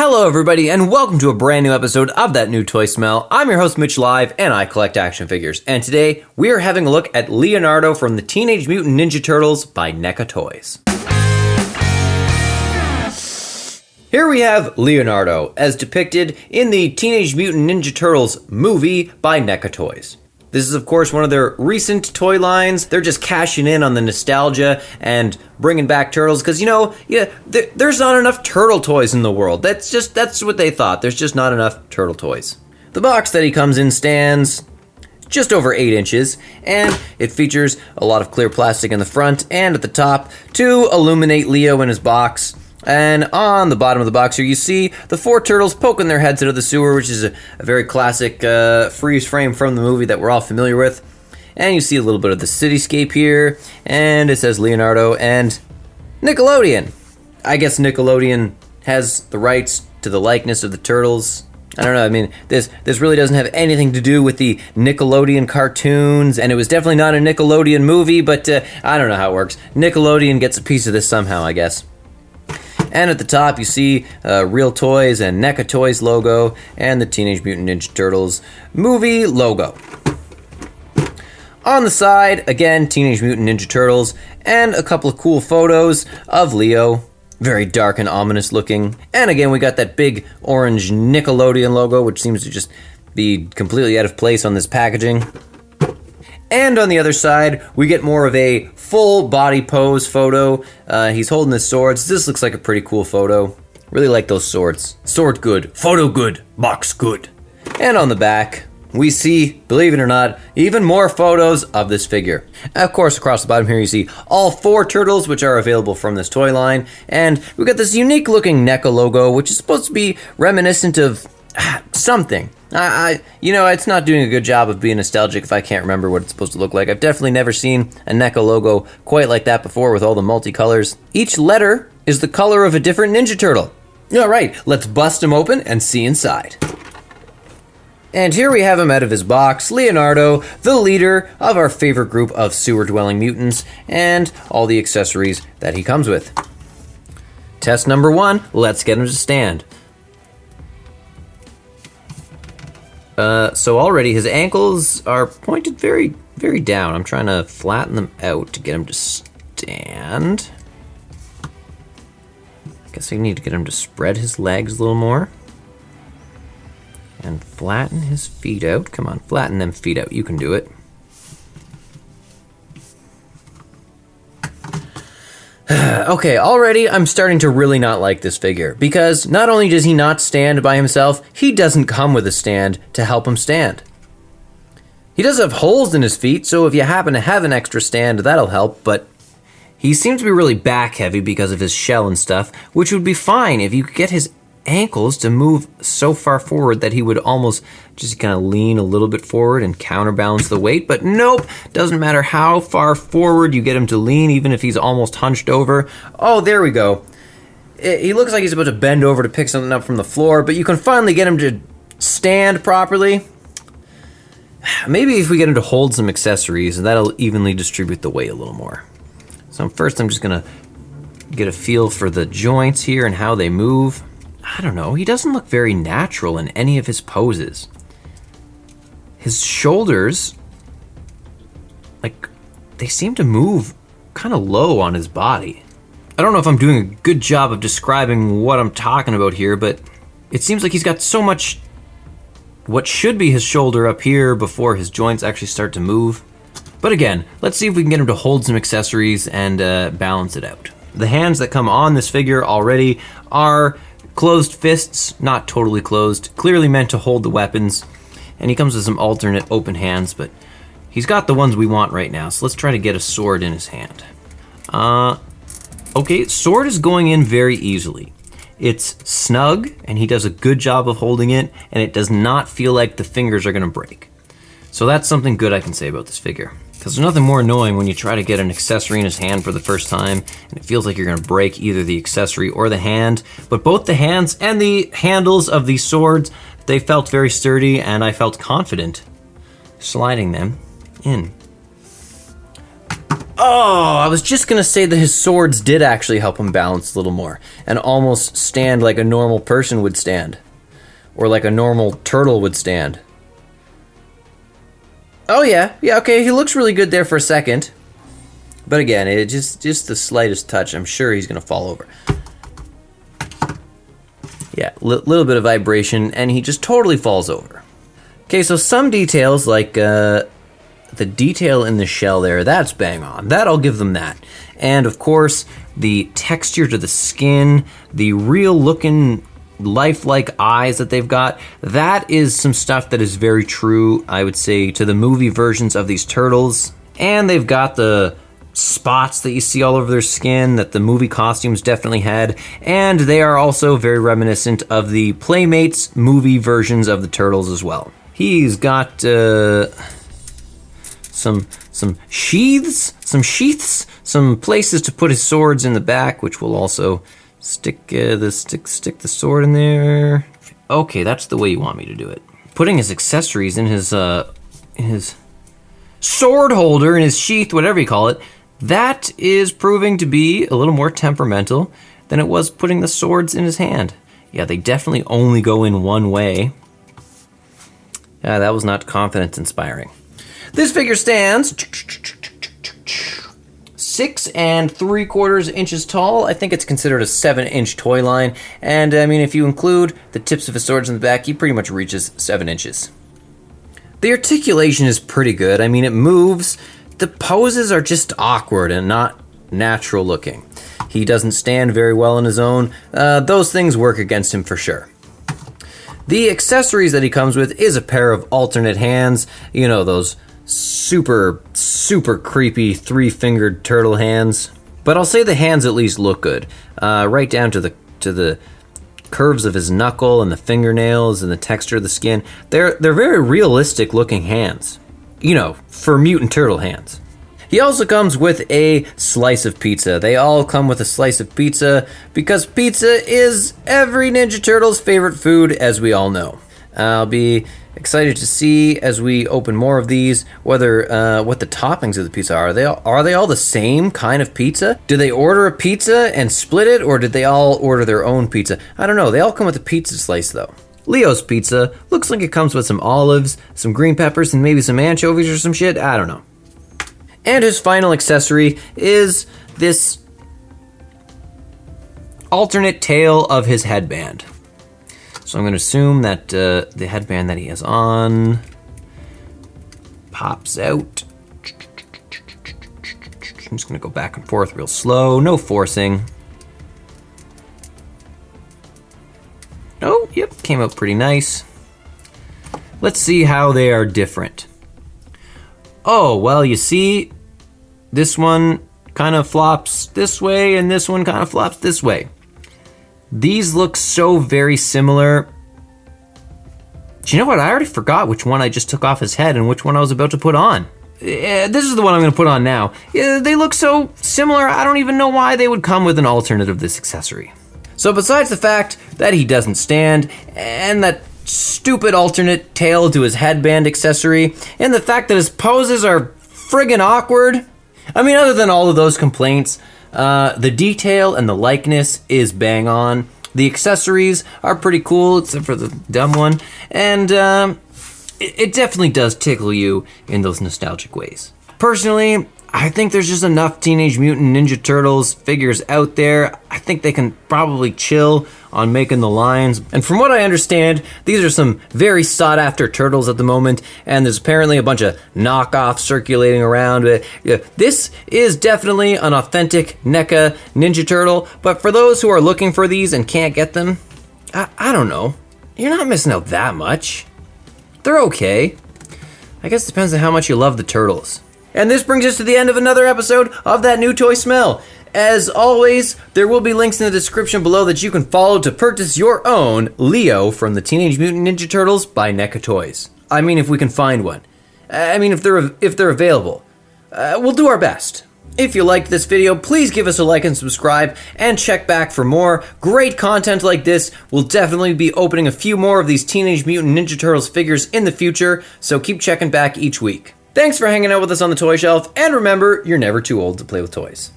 Hello everybody and welcome to a brand new episode of That New Toy Smell. I'm your host Mitch Live and I collect action figures. And today we are having a look at Leonardo from the Teenage Mutant Ninja Turtles by NECA Toys. Here we have Leonardo as depicted in the Teenage Mutant Ninja Turtles movie by NECA Toys. This is, of course, one of their recent toy lines. They're just cashing in on the nostalgia and bringing back turtles because, there's not enough turtle toys in the world. That's what they thought. There's just not enough turtle toys. The box that he comes in stands just over 8 inches, and it features a lot of clear plastic in the front and at the top to illuminate Leo in his box. And on the bottom of the box here, you see the 4 turtles poking their heads out of the sewer, which is a very classic freeze frame from the movie that we're all familiar with. And you see a little bit of the cityscape here, and it says Leonardo and Nickelodeon. I guess Nickelodeon has the rights to the likeness of the turtles. I don't know, I mean, this really doesn't have anything to do with the Nickelodeon cartoons, and it was definitely not a Nickelodeon movie, but I don't know how it works. Nickelodeon gets a piece of this somehow, I guess. And at the top, you see Real Toys and NECA Toys logo and the Teenage Mutant Ninja Turtles movie logo. On the side, again, Teenage Mutant Ninja Turtles and a couple of cool photos of Leo. Very dark and ominous looking. And again, we got that big orange Nickelodeon logo, which seems to just be completely out of place on this packaging. And on the other side, we get more of a full body pose photo. He's holding his swords. This looks like a pretty cool photo. Really like those swords. Sword good, photo good, box good. And on the back, we see, believe it or not, even more photos of this figure. Of course, across the bottom here, you see all 4 turtles, which are available from this toy line. And we got this unique looking NECA logo, which is supposed to be reminiscent of something. It's not doing a good job of being nostalgic if I can't remember what it's supposed to look like. I've definitely never seen a NECA logo quite like that before with all the multicolors. Each letter is the color of a different Ninja Turtle. Alright, let's bust him open and see inside. And here we have him out of his box, Leonardo, the leader of our favorite group of sewer-dwelling mutants, and all the accessories that he comes with. Test number 1, let's get him to stand. So already his ankles are pointed very, very down. I'm trying to flatten them out to get him to stand. I guess I need to get him to spread his legs a little more. And flatten his feet out. Come on, flatten them feet out. You can do it. Okay, already I'm starting to really not like this figure, because not only does he not stand by himself, he doesn't come with a stand to help him stand. He does have holes in his feet, so if you happen to have an extra stand, that'll help, but he seems to be really back heavy because of his shell and stuff, which would be fine if you could get his ankles to move so far forward that he would almost just kind of lean a little bit forward and counterbalance the weight, but nope, doesn't matter how far forward you get him to lean, even if he's almost hunched over. Oh, there we go. He looks like he's about to bend over to pick something up from the floor, but you can finally get him to stand properly. Maybe if we get him to hold some accessories, that'll evenly distribute the weight a little more. So first I'm just gonna get a feel for the joints here and how they move. I don't know, he doesn't look very natural in any of his poses. His shoulders, they seem to move kind of low on his body. I don't know if I'm doing a good job of describing what I'm talking about here, but it seems like he's got so much what should be his shoulder up here before his joints actually start to move. But again, let's see if we can get him to hold some accessories and balance it out. The hands that come on this figure already are closed fists, not totally closed, clearly meant to hold the weapons. And he comes with some alternate open hands, but he's got the ones we want right now, so let's try to get a sword in his hand. Okay, sword is going in very easily. It's snug, and he does a good job of holding it, and it does not feel like the fingers are gonna break. So that's something good I can say about this figure. Because there's nothing more annoying when you try to get an accessory in his hand for the first time, and it feels like you're gonna break either the accessory or the hand, but both the hands and the handles of these swords, they felt very sturdy, and I felt confident sliding them in. Oh, I was just gonna say that his swords did actually help him balance a little more and almost stand like a normal person would stand. Or like a normal turtle would stand. Oh yeah, okay, he looks really good there for a second. But again, it just the slightest touch, I'm sure he's gonna fall over. Yeah, little bit of vibration, and he just totally falls over. Okay, so some details, like the detail in the shell there, that's bang on. That, I'll give them that. And of course, the texture to the skin, the real looking lifelike eyes that they've got, that is some stuff that is very true, I would say, to the movie versions of these turtles. And they've got the spots that you see all over their skin that the movie costumes definitely had, and they are also very reminiscent of the Playmates movie versions of the turtles as well. He's got some sheaths, some places to put his swords in the back, which will also stick the sword in there. Okay, that's the way you want me to do it. Putting his accessories in his sword holder, in his sheath, whatever you call it, that is proving to be a little more temperamental than it was putting the swords in his hand. Yeah, they definitely only go in one way. Yeah, that was not confidence inspiring. This figure stands 6 3/4 inches tall. I think it's considered a 7-inch toy line. And I mean, if you include the tips of his swords in the back, he pretty much reaches 7 inches. The articulation is pretty good. I mean, it moves. The poses are just awkward and not natural looking. He doesn't stand very well on his own. Those things work against him for sure. The accessories that he comes with is a pair of alternate hands. You know, those super creepy 3-fingered turtle hands. But I'll say the hands at least look good. Right down to the curves of his knuckle and the fingernails and the texture of the skin. They're very realistic looking hands. You know, for mutant turtle hands. He also comes with a slice of pizza. They all come with a slice of pizza because pizza is every Ninja Turtle's favorite food, as we all know. I'll be excited to see as we open more of these whether what the toppings of the pizza are. Are they all the same kind of pizza? Did they order a pizza and split it, or did they all order their own pizza? I don't know. They all come with a pizza slice though. Leo's pizza looks like it comes with some olives, some green peppers, and maybe some anchovies or some shit. I don't know. And his final accessory is this alternate tail of his headband. So I'm going to assume that the headband that he has on pops out. I'm just going to go back and forth real slow, no forcing. Oh, yep, came out pretty nice. Let's see how they are different. Oh, well, you see, this one kind of flops this way, and this one kind of flops this way. These look so very similar. Do you know what? I already forgot which one I just took off his head and which one I was about to put on. This is the one I'm going to put on now. They look so similar, I don't even know why they would come with an alternate of this accessory. So besides the fact that he doesn't stand, and that stupid alternate tail to his headband accessory, and the fact that his poses are friggin' awkward, I mean, other than all of those complaints, the detail and the likeness is bang on. The accessories are pretty cool, except for the dumb one, and it definitely does tickle you in those nostalgic ways. Personally, I think there's just enough Teenage Mutant Ninja Turtles figures out there. I think they can probably chill on making the lines. And from what I understand, these are some very sought after turtles at the moment, and there's apparently a bunch of knockoffs circulating around. This is definitely an authentic NECA Ninja Turtle, but for those who are looking for these and can't get them, I don't know. You're not missing out that much. They're okay. I guess it depends on how much you love the turtles. And this brings us to the end of another episode of That New Toy Smell. As always, there will be links in the description below that you can follow to purchase your own Leo from the Teenage Mutant Ninja Turtles by NECA Toys. I mean, if we can find one. I mean, if they're available. We'll do our best. If you liked this video, please give us a like and subscribe, and check back for more great content like this. We'll definitely be opening a few more of these Teenage Mutant Ninja Turtles figures in the future, so keep checking back each week. Thanks for hanging out with us on the Toy Shelf, and remember, you're never too old to play with toys.